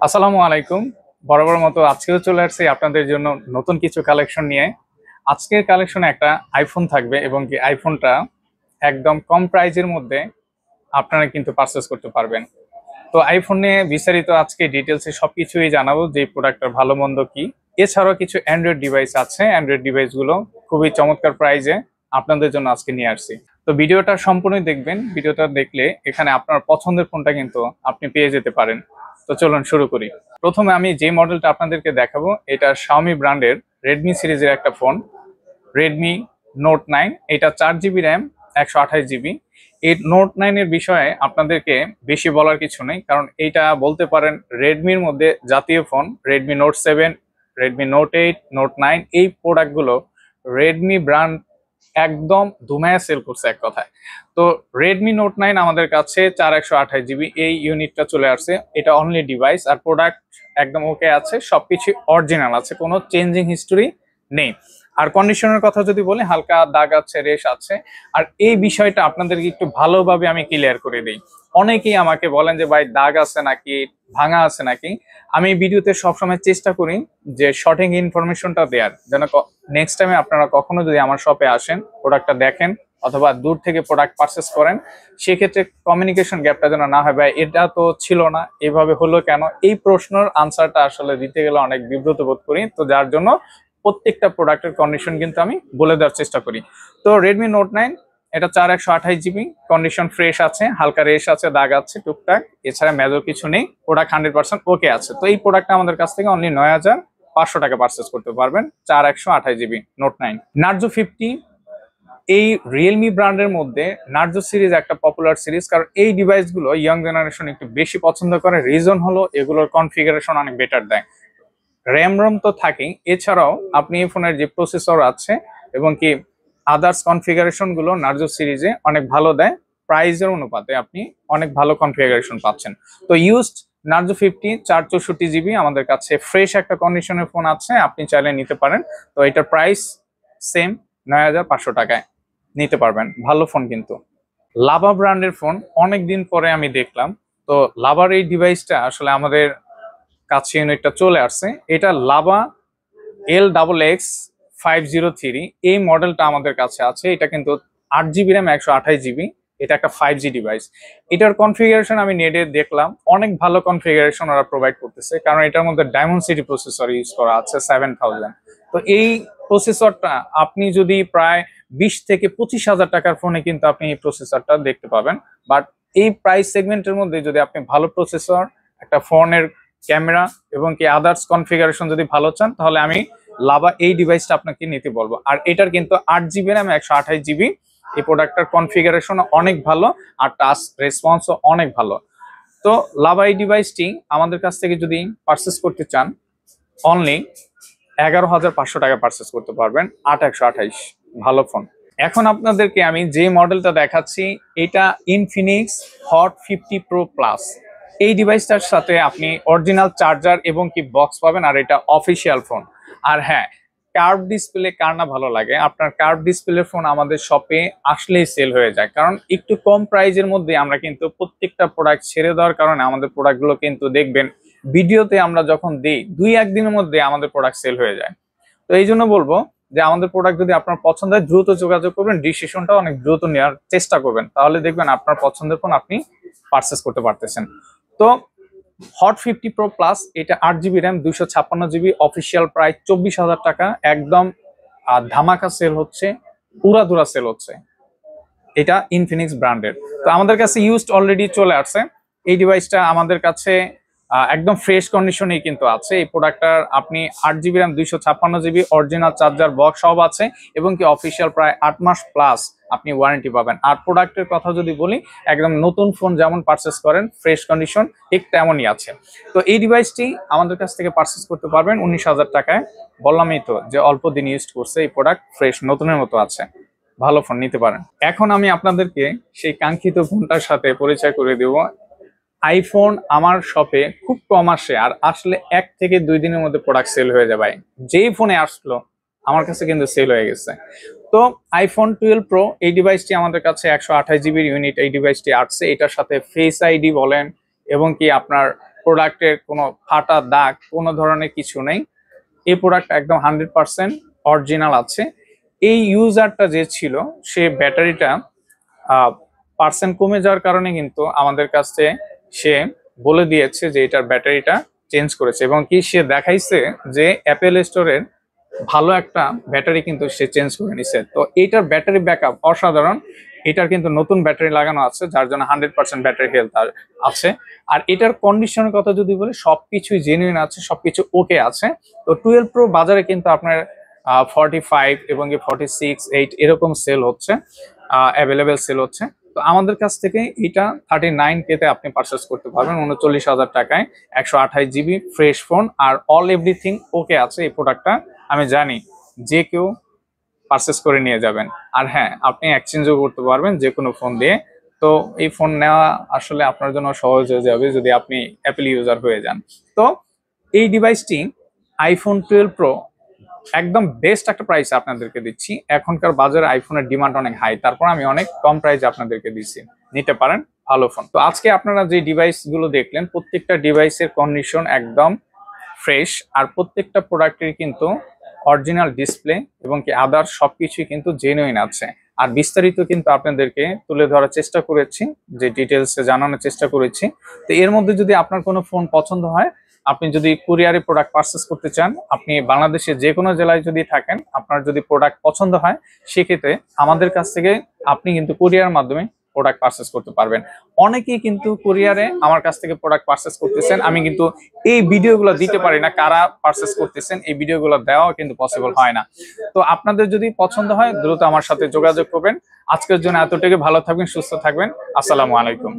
আসসালামু আলাইকুম। বরাবর মতো আজকেও চলে আসছি আপনাদের জন্য নতুন কিছু কালেকশন নিয়ে। আজকের কালেকশনে একটা আইফোন থাকবে এবং কি আইফোনটা একদম কম প্রাইজের মধ্যে আপনারা কিন্তু পারচেস করতে পারবেন। তো আইফোন নিয়ে বিস্তারিত আজকে ডিটেলসে সবকিছুই জানাবো, যে প্রোডাক্টটার ভালো মন্দ কি। এছাড়াও কিছু অ্যান্ড্রয়েড ডিভাইস আছে, অ্যান্ড্রয়েড ডিভাইসগুলো খুবই চমৎকার প্রাইজে আপনাদের জন্য আজকে নিয়ে আসছি। তো ভিডিওটা সম্পূর্ণই দেখবেন। ভিডিওটা দেখলে এখানে আপনার পছন্দের ফোনটা কিন্তু আপনি পেয়ে যেতে পারেন। তো চলুন শুরু করি। প্রথমে আমি যে মডেলটা আপনাদেরকে দেখাবো, এটা শাওমি ব্র্যান্ডের রেডমি সিরিজের একটা ফোন, রেডমি নোট 9। এটা 4 জিবি র্যাম, 128 জিবি। এই নোট 9 এর বিষয়ে আপনাদেরকে বেশি বলার কিছু নেই, কারণ এইটা বলতে পারেন রেডমির মধ্যে জাতীয় phone. Redmi note 7, Redmi note 8, note 9 এই প্রোডাক্টগুলো রেডমি ব্র্যান্ড একদম ধুমায়া সেল করছে এক কথায়। তো রেডমি নোট 9 আমাদের কাছে 4128 জিবি এই ইউনিটটা চলে আসছে। এটা অনলি ডিভাইস, আর প্রোডাক্ট একদম ওকে আছে, সবকিছু অরিজিনাল আছে, কোনো চেঞ্জিং হিস্টোরি নেই। আর কন্ডিশনের কথা যদি বলি, হালকা দাগ আছে, রেশ আছে। আর এই বিষয়টা আপনাদেরকে একটু ভালোভাবে আমি ক্লিয়ার করে দিই। অনেকেই আমাকে বলেন যে ভাই দাগ আছে নাকি, ভাঙা আছে নাকি। আমি ভিডিওতে সবসময় চেষ্টা করি যে সঠিক ইনফরমেশনটা দেওয়ার, যেন নেক্সট টাইমে আপনারা কখনো যদি আমার শপে আসেন, প্রোডাক্টটা দেখেন অথবা দূর থেকে প্রোডাক্ট পারচেস করেন, সেক্ষেত্রে কমিউনিকেশন গ্যাপটা যেন না হয়, ভাই এটা তো ছিল না, এভাবে হলো কেন। এই প্রশ্নের আনসারটা আসলে দিতে গেলে অনেক বিব্রত বোধ করি। তো যার জন্য প্রত্যেকটা প্রোডাক্টের কন্ডিশন কিন্তু আমি বলে দেওয়ার চেষ্টা করি। তো রেডমি নোট 9 এটা 4128 জিবি, কন্ডিশন ফ্রেশ আছে, হালকা রেশ আছে, দাগ আছে টুকটাক, এছাড়া মেজর কিছু নেই। প্রোডাক্ট 100% ওকে আছে। তো এই প্রোডাক্টটা আমাদের কাছ থেকে অনলি 9500 টাকা পারচেস করতে পারবেন, 4128 জিবি নোট 9। নার্জো 50, এই রিয়েলমি ব্র্যান্ডের মধ্যে নার্জো সিরিজ একটা পপুলার সিরিজ, কারণ এই ডিভাইসগুলো ইয়াং জেনারেশন একটু বেশি পছন্দ করে। রিজন হলো এগুলোর কনফিগারেশন অনেক বেটার দেয়, র্যাম রম তো থাকেই, এছাড়াও আপনি এই ফোনের যে প্রসেসর আছে এবং কি আদার্স কনফিগারেশন গুলো নার্জো সিরিজে অনেক ভালো দেয়। প্রাইসের অনুপাতে আপনি অনেক ভালো কনফিগারেশন পাচ্ছেন। তো ইউজড নার্জো 50 464 জিবি আমাদের কাছে ফ্রেশ একটা কন্ডিশনের ফোন আছে, আপনি চাইলে নিতে পারেন। তো এটার প্রাইস সেম 9500 টাকায় নিতে পারবেন, ভালো ফোন কিন্তু। লাভা ব্র্যান্ডের ফোন অনেক দিন পরে আমি দেখলাম। তো লাভার এই ডিভাইসটা আসলে আমাদের কাছে ইউনিটটা চলে আসছে। এটা লাভা L-X503, এই মডেলটা আমাদের কাছে আছে। এটা কিন্তু 8 জিবি র্যাম, 128 জিবি। এটা একটা 5G ডিভাইস। এটার কনফিগারেশন আমি নেটে দেখলাম, অনেক ভালো কনফিগারেশন ওরা প্রোভাইড করতেছে, কারণ এটার মধ্যে ডায়মন্ড সিটি প্রসেসর ইউজ করা আছে 7000। তো এই প্রসেসরটা আপনি যদি প্রায় 20 থেকে 25 হাজার টাকার ফোনে কিন্তু আপনি এই প্রসেসরটা দেখতে পাবেন। বাট এই প্রাইস সেগমেন্টের মধ্যে যদি আপনি ভালো প্রসেসর, একটা ফোনের ক্যামেরা এবং কি আদার্স কনফিগারেশন যদি ভালো চান, তাহলে আমি লাভা এই ডিভাইসটা আপনাকে নিতে বলবো। আর এটার কিন্তু 8 জিবি র্যাম, 128 জিবি। এই প্রোডাক্টটার কনফিগারেশন অনেক ভালো, আর টাচ রেসপন্সও অনেক ভালো। তো লাভা এই ডিভাইসটি আমাদের কাছ থেকে যদি পারচেস করতে চান, অনলি 11,500 টাকা পারচেস করতে পারবেন, 8/128 ভালো ফোন। এখন আপনাদেরকে আমি যে মডেলটা দেখাচ্ছি, এটা ইনফিনিক্স হট 50 প্রো প্লাস। এই ডিভাইসটার সাথে আপনি অরিজিনাল চার্জার এবং কি বক্স পাবেন, আর এটা অফিসিয়াল ফোন। আর হ্যাঁ, কার্ভ ডিসপ্লে কার না ভালো লাগে। আপনার কার্ভ ডিসপ্লে ফোন আমাদের শপে আসলেই সেল হয়ে যায়, কারণ একটু কম প্রাইজের মধ্যে আমরা কিন্তু প্রত্যেকটা প্রোডাক্ট ছেড়ে দেওয়ার কারণে আমাদের প্রোডাক্টগুলো কিন্তু দেখবেন ভিডিওতে আমরা যখন দিই 2-1 দিনের মধ্যে আমাদের প্রোডাক্ট সেল হয়ে যায়। তো এই জন্য বলবো যে আমাদের প্রোডাক্ট যদি আপনার পছন্দ হয়, দ্রুত যোগাযোগ করবেন, ডিসিশনটা অনেক দ্রুত নেওয়ার চেষ্টা করবেন, তাহলে দেখবেন আপনার পছন্দের ফোন আপনি পারচেস করতে পারতেছেন। তো হট 50 প্রো প্লাস, এটা 8 জিবি র্যাম, 256 জিবি, অফিসিয়াল প্রায় 24,000 টাকা, একদম ধামাকা সেল হচ্ছে, উড়াধুরা সেল হচ্ছে। এটা ইনফিনিক্স ব্র্যান্ডের। তো আমাদের কাছে ইউজড অলরেডি চলে আসছে। এই ডিভাইসটা আমাদের কাছে একদম ফ্রেশ কন্ডিশনেই কিন্তু আছে। এই প্রোডাক্টটার আপনি 8 GB RAM, 256 GB, original charger box সব আছে, এবং কি অফিসিয়াল প্রায় 8 মাস প্লাস আপনি ওয়ারেন্টি পাবেন। আর প্রোডাক্টের কথা যদি বলি, একদম নতুন ফোন যেমন পারচেস করেন ফ্রেশ কন্ডিশন, ঠিক তেমনই আছে। তো এই ডিভাইসটি আমাদের কাছ থেকে পারচেস করতে পারবেন 19,000 টাকায়। বললামই তো যে অল্প দিন ইউজ করছে, এই প্রোডাক্ট ফ্রেশ নতুনের মতো আছে, ভালো ফোন নিতে পারেন। এখন আমি আপনাদেরকে সেই কাঙ্ক্ষিত ফোনটার সাথে পরিচয় করে দেব। আইফোন আমার শপে খুব কম আসে, আর আসলে 1 থেকে 2 দিনের মধ্যে প্রোডাক্ট সেল হয়ে যায়। ভাই যেই ফোনে আসলো আমার কাছে কিন্তু সেল হয়ে গেছে। তো আইফোন 12 প্রো এই ডিভাইসটি আমাদের কাছে 128 জিবির ইউনিট এই ডিভাইসটি আসছে। এটার সাথে ফেস আইডি বলেন এবং কি আপনার প্রোডাক্টের কোনো ফাটা দাগ কোনো ধরনের কিছু নেই। এই প্রোডাক্ট একদম 100% অরিজিনাল আছে। এই ইউজারটা যে ছিল সে ব্যাটারিটা পার্সেন্ট কমে যাওয়ার কারণে কিন্তু আমাদের কাছে সে বলে দিয়েছে যে এটার ব্যাটারিটা চেঞ্জ করেছে, এবং কি সে দেখাইছে যে অ্যাপেল স্টোরের ভালো একটা ব্যাটারি কিন্তু সে চেঞ্জ করে নিছে। তো এটার ব্যাটারি ব্যাকআপ অসাধারণ। এটার কিন্তু নতুন ব্যাটারি লাগানো আছে, যার জন্য 100% ব্যাটারি হেলথ আছে। আর এটার কন্ডিশনের কথা যদি বলি, সবকিছুই জেনুইন আছে, সবকিছু ওকে আছে। তো 12 প্রো বাজারে কিন্তু আপনার 45 এবং 46, 8 এরকম সেল হচ্ছে, অ্যাভেলেবেল সেল হচ্ছে। তো আমাদের কাছ থেকে এটা 39K তে আপনি পারচেস করতে পারবেন, 39,000 টাকায় 128 GB ফ্রেশ ফোন। আর অল এভরিথিং ওকে আছে এই প্রোডাক্টটা, আমি জানি যে কেউ পারচেস করে নিয়ে যাবেন। আর হ্যাঁ, আপনি এক্সচেঞ্জও করতে পারবেন যে কোনো ফোন দিয়ে। তো এই ফোন নেওয়া আসলে আপনার জন্য সহজ হয়ে যাবে যদি আপনি অ্যাপেল ইউজার হয়ে যান। তো এই ডিভাইসটি আইফোন 12 প্রো একদম বেস্ট একটা প্রাইস আপনাদেরকে দিচ্ছি। এখনকার বাজারে আইফোনের ডিমান্ড অনেক হাই, তারপর আমি অনেক কম প্রাইসে আপনাদেরকে দিচ্ছি, নিতে পারেন ভালো ফোন। তো আজকে আপনারা যে ডিভাইসগুলো দেখলেন, প্রত্যেকটা ডিভাইসের কন্ডিশন একদম ফ্রেশ, আর প্রত্যেকটা প্রোডাক্টের কিন্তু অরিজিনাল ডিসপ্লে এবং কি আদার সবকিছুই কিন্তু জেনুইন আছে। আর বিস্তারিত কিন্তু আপনাদেরকে তুলে ধরার চেষ্টা করেছি, যে ডিটেলসে জানানোর চেষ্টা করেছি। তো এর মধ্যে যদি আপনার কোনো ফোন পছন্দ হয়, আপনি যদি কুরিয়ারে প্রোডাক্ট পারচেস করতে চান, আপনি বাংলাদেশের যে কোনো জেলায় যদি থাকেন, আপনার যদি প্রোডাক্ট পছন্দ হয়, সেক্ষেত্রে আমাদের কাছ থেকে আপনি কিন্তু কুরিয়ার মাধ্যমে প্রোডাক্ট পারচেস করতে পারবেন। অনেকেই কিন্তু কুরিয়ারে আমার কাছ থেকে প্রোডাক্ট পারচেস করতেছেন, আমি কিন্তু এই ভিডিওগুলো দিতে পারি না, কারা পারচেস করতেছেন এই ভিডিওগুলো দেওয়া কিন্তু পসিবল হয় না। তো আপনাদের যদি পছন্দ হয়, দ্রুত আমার সাথে যোগাযোগ করবেন। আজকের জন্য এতটুকু, ভালো থাকবেন, সুস্থ থাকবেন। আসসালামু আলাইকুম।